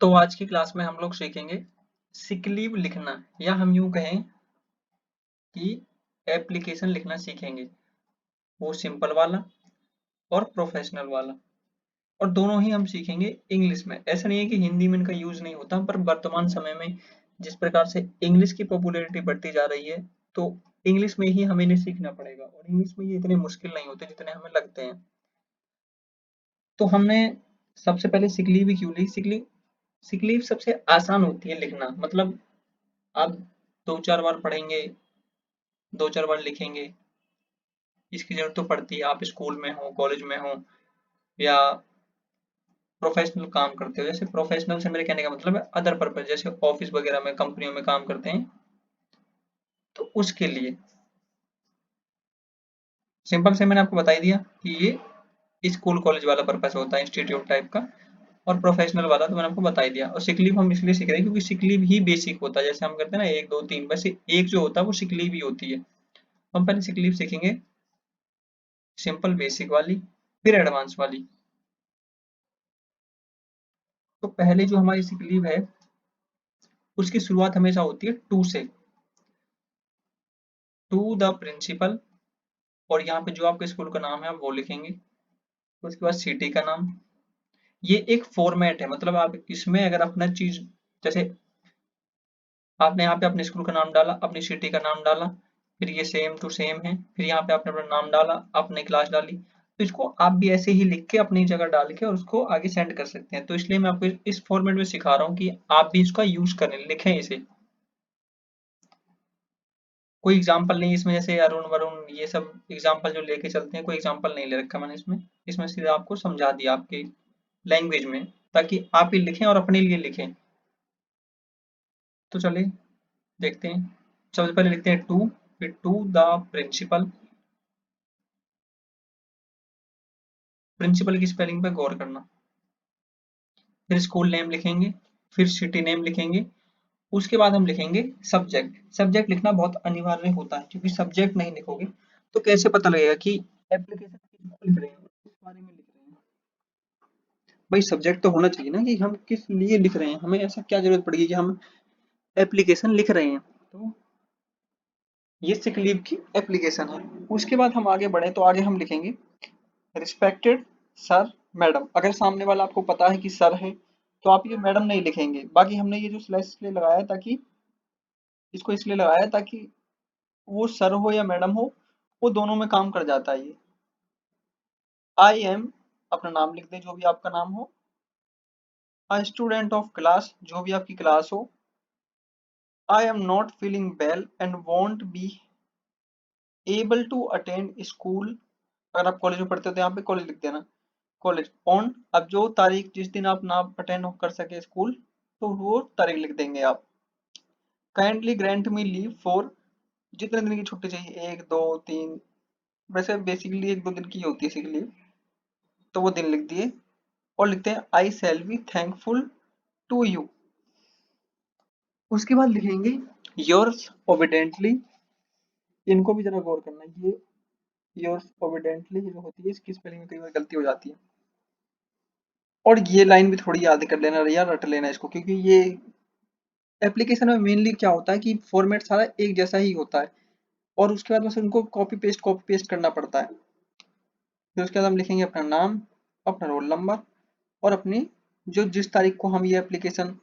तो आज की क्लास में हम लोग सीखेंगे सिक लीव लिखना, या हम यूं कहें कि एप्लीकेशन लिखना सीखेंगे। वो सिंपल वाला और प्रोफेशनल वाला, और दोनों ही हम सीखेंगे इंग्लिश में। ऐसा नहीं है कि हिंदी में इनका यूज नहीं होता, पर वर्तमान समय में जिस प्रकार से इंग्लिश की पॉपुलैरिटी बढ़ती जा रही है, तो इंग्लिश में ही हमें इन्हें सीखना पड़ेगा, और इंग्लिश में ये इतने मुश्किल नहीं होते जितने हमें लगते हैं। तो हमने सबसे पहले सिक लीव ही क्यों ली? सिक लीव सबसे आसान होती है लिखना, मतलब आप दो चार बार पढ़ेंगे, दो चार बार लिखेंगे, इसकी जरूरत तो पड़ती है। आप स्कूल में हो, कॉलेज में हो, या प्रोफेशनल काम करते हो। जैसे प्रोफेशनल से मेरे कहने का मतलब है अदर पर्पज, जैसे ऑफिस वगैरह में, कंपनियों में काम करते हैं, तो उसके लिए सिंपल से मैंने आपको बता ही दिया कि ये स्कूल कॉलेज वाला पर्पज होता है, इंस्टीट्यूट टाइप का। और प्रोफेशनल वाला तो मैंने आपको बता ही दिया। और सिक लीव हम इसलिए सीख रहे हैं क्योंकि सिक लीव ही बेसिक होता है। जैसे हम करते हैं ना एक दो तीन, वैसे एक जो होता है वो सिक लीव ही होती है। हम पहले सिक लीव सीखेंगे, सिंपल बेसिक वाली, फिर एडवांस वाली। तो पहले जो हमारी सिक लीव है, उसकी शुरुआत हमेशा होती है टू से, टू द प्रिंसिपल। और यहाँ पे जो आपके स्कूल का नाम है आप वो लिखेंगे। उसके बाद सिटी का नाम। ये एक फॉर्मेट है, मतलब आप इसमें अगर अपना चीज, जैसे आपने यहाँ पे अपने स्कूल का नाम डाला, अपनी सिटी का नाम डाला, फिर ये सेम टू सेम है, फिर यहाँ पे आपने अपना नाम डाला, आपने क्लास डाली, तो इसको आप भी ऐसे ही लिख के अपनी जगह डाल के और उसको आगे सेंड कर सकते हैं। तो इसलिए मैं आपको इस फॉर्मेट में सिखा रहा हूँ कि आप भी इसका यूज करें, लिखें इसे। कोई एग्जाम्पल नहीं इसमें, जैसे अरुण वरुण ये सब एग्जाम्पल जो लेके चलते हैं, कोई एग्जाम्पल नहीं ले रखा मैंने इसमें। इसमें सीधा आपको समझा दिया आपकी लैंग्वेज में, ताकि आप ही लिखें और अपने लिए लिखें। तो चलिए देखते हैं। सबसे पहले लिखते हैं टू, फिर टू द प्रिंसिपल। प्रिंसिपल की स्पेलिंग पे गौर करना। फिर स्कूल नेम लिखेंगे, फिर सिटी नेम लिखेंगे। उसके बाद हम लिखेंगे सब्जेक्ट। सब्जेक्ट लिखना बहुत अनिवार्य होता है, क्योंकि सब्जेक्ट नहीं लिखोगे तो कैसे पता लगेगा कि एप्लीकेशन किसको लिख रहे हैं, किस बारे में लिख रहे हैं। भाई सब्जेक्ट तो होना चाहिए ना, कि हम किस लिए लिख रहे हैं, हमें ऐसा क्या जरूरत पड़ेगी कि हम एप्लीकेशन लिख रहे हैं। तो ये सिक लीव की एप्लीकेशन है। उसके बाद हम आगे बढ़े तो आगे हम लिखेंगे रिस्पेक्टेड सर मैडम। अगर सामने वाला आपको पता है कि सर है, तो आप ये मैडम नहीं लिखेंगे। बाकी हमने ये जो स्लैश इसलिए लगाया है ताकि, इसको इसलिए लगाया है ताकि वो सर हो या मैडम हो, वो दोनों में काम कर जाता है ये। आई एम, अपना नाम लिख दें जो भी आपका नाम हो। अ स्टूडेंट ऑफ क्लास, जो भी आपकी क्लास हो। I am not feeling well and won't be able to attend school. अगर आप कॉलेज में पढ़ते हो तो यहाँ पे कॉलेज लिख देना। कॉलेज ऑन, अब जो तारीख जिस दिन आप ना अटेंड कर सके स्कूल, तो वो तारीख लिख देंगे आप। Kindly grant me leave for, जितने दिन की छुट्टी चाहिए, एक दो तीन, वैसे बेसिकली एक दो दिन की होती है सिक लीव, तो वो दिन लिख दिए। और लिखते हैं I shall be thankful to you. उसके बाद लिखेंगे योर्स ओबिडेंटली। इनको भी जरा गौर करना, ये योर्स ओबिडेंटली जो होती है, इसकी स्पेलिंग में कई बार गलती हो जाती है। और ये लाइन भी थोड़ी याद कर लेना यार, रट लेना इसको, क्योंकि ये एप्लीकेशन में मेनली क्या होता है कि फॉर्मेट सारा एक जैसा ही होता है, और उसके बाद बस उनको कॉपी पेस्ट करना पड़ता है। फिर उसके बाद हम लिखेंगे अपना नाम, अपना रोल नंबर, और अपनी जो जिस तारीख को हम ये एप्लीकेशन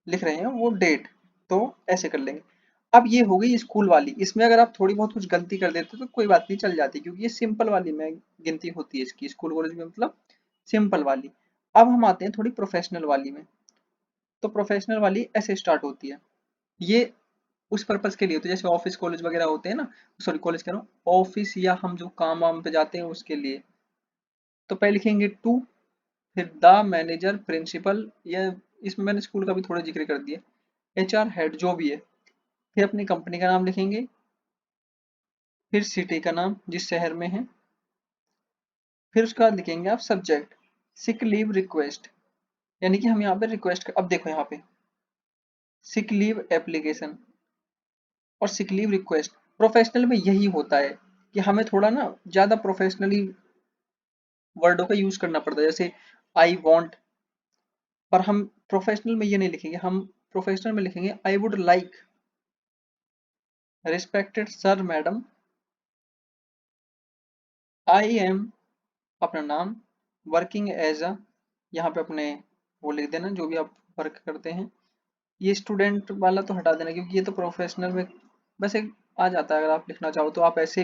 लिख रहे हैं वो डेट। तो ऐसे कर लेंगे। अब ये हो गई स्कूल वाली। इसमें अगर आप थोड़ी बहुत कुछ गलती कर देते तो कोई बात नहीं, चल जाती, क्योंकि ये सिंपल वाली में गिनती होती है इसकी, स्कूल कॉलेज में मतलब सिंपल वाली। अब हम आते हैं थोड़ी प्रोफेशनल वाली में। तो प्रोफेशनल वाली ऐसे स्टार्ट होती है। ये उस पर्पज के लिए होती है, जैसे ऑफिस कॉलेज वगैरह होते हैं ना, सॉरी कॉलेज कह रहा हूँ, ऑफिस या हम जो काम वाम पे जाते हैं उसके लिए। तो पहले लिखेंगे टू, फिर द मैनेजर प्रिंसिपल, या इसमें मैंने स्कूल का भी थोड़ा जिक्र कर दिया, एचआर हेड जो भी है। फिर अपनी कंपनी का नाम लिखेंगे, फिर सिटी का नाम जिस शहर में है, फिर उसके बाद लिखेंगे आप सब्जेक्ट सिक लीव रिक्वेस्ट, यानी कि हम यहाँ पे रिक्वेस्ट, अब देखो यहाँ पे सिक लीव एप्लीकेशन और सिक लीव रिक्वेस्ट। प्रोफेशनल में यही होता है कि हमें थोड़ा ना ज्यादा प्रोफेशनली वर्डों का यूज करना पड़ता है। जैसे आई वॉन्ट, पर हम प्रोफेशनल में ये नहीं लिखेंगे, हम प्रोफेशनल में लिखेंगे I would like respected sir madam, I am अपना नाम, वर्किंग एज अ, यहाँ पे अपने वो लिख देना जो भी आप वर्क करते हैं। ये स्टूडेंट वाला तो हटा देना क्योंकि ये तो प्रोफेशनल में वैसे आ जाता है, अगर आप लिखना चाहो तो आप ऐसे,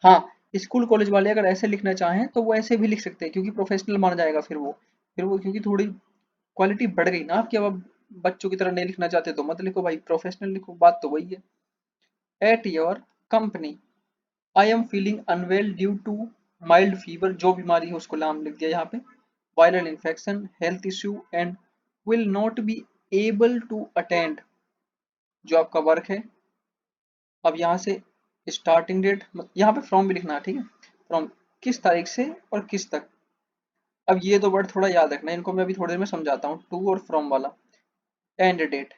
हाँ, स्कूल कॉलेज वाले अगर ऐसे लिखना चाहें तो वो ऐसे भी लिख सकते हैं क्योंकि प्रोफेशनल माना जाएगा फिर वो क्योंकि थोड़ी क्वालिटी बढ़ गई ना आपकी। अब आप बच्चों की तरह नहीं लिखना चाहते तो मत लिखो भाई, प्रोफेशनल लिखो, बात तो वही है। At your company I am feeling unwell due to mild fever, जो बीमारी है उसको नाम लिख दिया यहाँ पे, viral infection, health issue and will not be able to attend, जो आपका वर्क है। अब यहाँ से स्टार्टिंग डेट, यहाँ पे फ्रॉम भी लिखना है, ठीक है, फ्रॉम किस तारीख से और किस तक। अब ये दो वर्ड थोड़ा याद रखना है, इनको मैं अभी थोड़ी देर में समझाता हूँ, टू और फ्रॉम वाला। And date,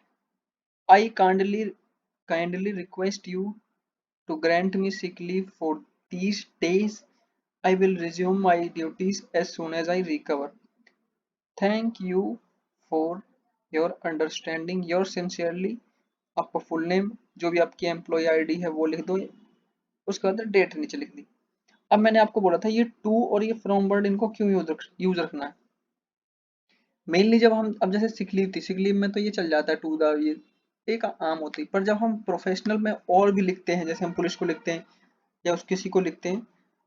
I kindly request you to grant me sick leave for these days. I will resume my duties as soon as I recover. Thank you for your understanding. Yours sincerely. आपका full name, जो भी आपकी employ ID है वो लिख दो, उसके बाद डेट नीचे लिख दी। अब मैंने आपको बोला था ये टू और ये फ्रॉम वर्ड इनको क्यों यूज रखना है। मेनली जब हम, अब जैसे सिक लीव थी, सिक लीव में तो ये चल जाता है टू द, ये एक आम होती है, पर जब हम प्रोफेशनल में और भी लिखते हैं, जैसे हम पुलिस को लिखते हैं या उस किसी को लिखते हैं।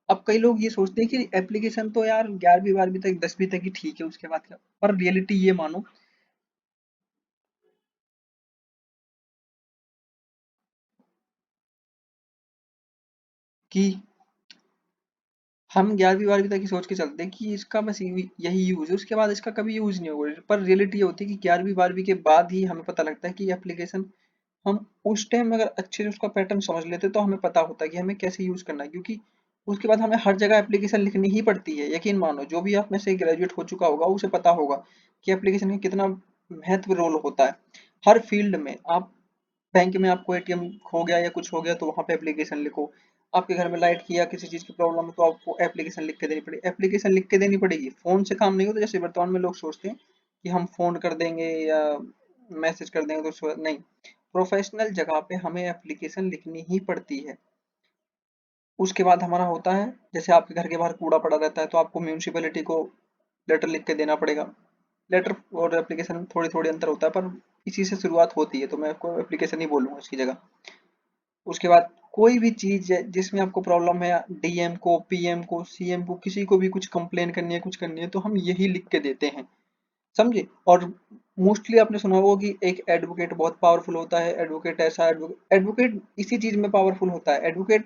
अब कई लोग ये सोचते हैं कि एप्लीकेशन तो यार 11वीं 12वीं तक 10वीं तक ही ठीक है, उसके बाद क्या, पर रियलिटी ये मानो कि हम 11वीं 12वीं तक ही सोच के चलते हैं कि इसका बस यही यूज है, उसके बाद इसका कभी यूज नहीं होगा, पर रियलिटी ये होती है कि 11वीं 12वीं के बाद ही हमें पता लगता है कि एप्लीकेशन, हम उस टाइम अगर अच्छे से उसका पैटर्न समझ लेते तो हमें पता होता है कि हमें कैसे यूज करना है, क्योंकि उसके बाद हमें हर जगह एप्लीकेशन लिखनी ही पड़ती है। यकीन मानो जो भी आप में से ग्रेजुएट हो चुका होगा उसे पता होगा कि एप्लीकेशन का कितना महत्व रोल होता है हर फील्ड में। आप बैंक में आपको एटीएम खो गया या कुछ हो गया तो वहां पे एप्लीकेशन लिखो, आपके घर में लाइट की या किसी चीज की प्रॉब्लम है तो आपको एप्लीकेशन लिख के देनी पड़ेगी, एप्लीकेशन लिख के देनी पड़ेगी। फोन से काम नहीं होता जैसे वर्तमान में लोग सोचते हैं कि हम फोन कर देंगे या मैसेज कर देंगे तो नहीं, प्रोफेशनल जगह पे हमें एप्लीकेशन लिखनी ही पड़ती है। उसके बाद हमारा होता है, जैसे आपके घर के बाहर कूड़ा पड़ा रहता है तो आपको म्यूनिसिपैलिटी को लेटर लिख के देना पड़ेगा। लेटर और एप्लीकेशन में थोड़ी थोड़ी अंतर होता है, पर इसी से शुरुआत होती है, तो मैं आपको एप्लीकेशन ही बोलूंगा इसकी जगह। उसके बाद कोई भी चीज है जिसमें आपको प्रॉब्लम है, डीएम को, पीएम को, सीएम को, किसी को भी कुछ कंप्लेन करनी है, कुछ करनी है, तो हम यही लिख के देते हैं, समझे। और मोस्टली आपने सुना होगा कि एक एडवोकेट बहुत पावरफुल होता है, एडवोकेट ऐसा, एडवोकेट इसी चीज में पावरफुल होता है। एडवोकेट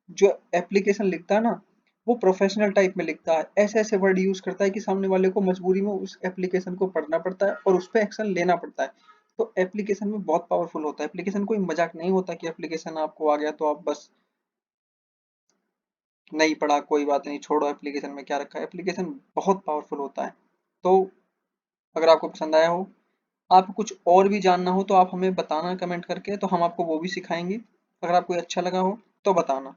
जो एप्लीकेशन लिखता है ना, वो प्रोफेशनल टाइप में लिखता है, ऐसे ऐसे वर्ड यूज करता है कि सामने वाले को मजबूरी में उस एप्लीकेशन को पढ़ना पड़ता है और उस पर एक्शन लेना पड़ता है। तो एप्लीकेशन में बहुत पावरफुल होता है, एप्लीकेशन कोई मजाक नहीं होता कि एप्लीकेशन आपको आ गया तो आप बस नहीं पढ़ा कोई बात नहीं छोड़ो, एप्लीकेशन में क्या रखा है, एप्लीकेशन बहुत पावरफुल होता है। तो अगर आपको पसंद आया हो, आपको कुछ और भी जानना हो तो आप हमें बताना कमेंट करके, तो हम आपको वो भी सिखाएंगे। अगर आपको अच्छा लगा हो तो बताना।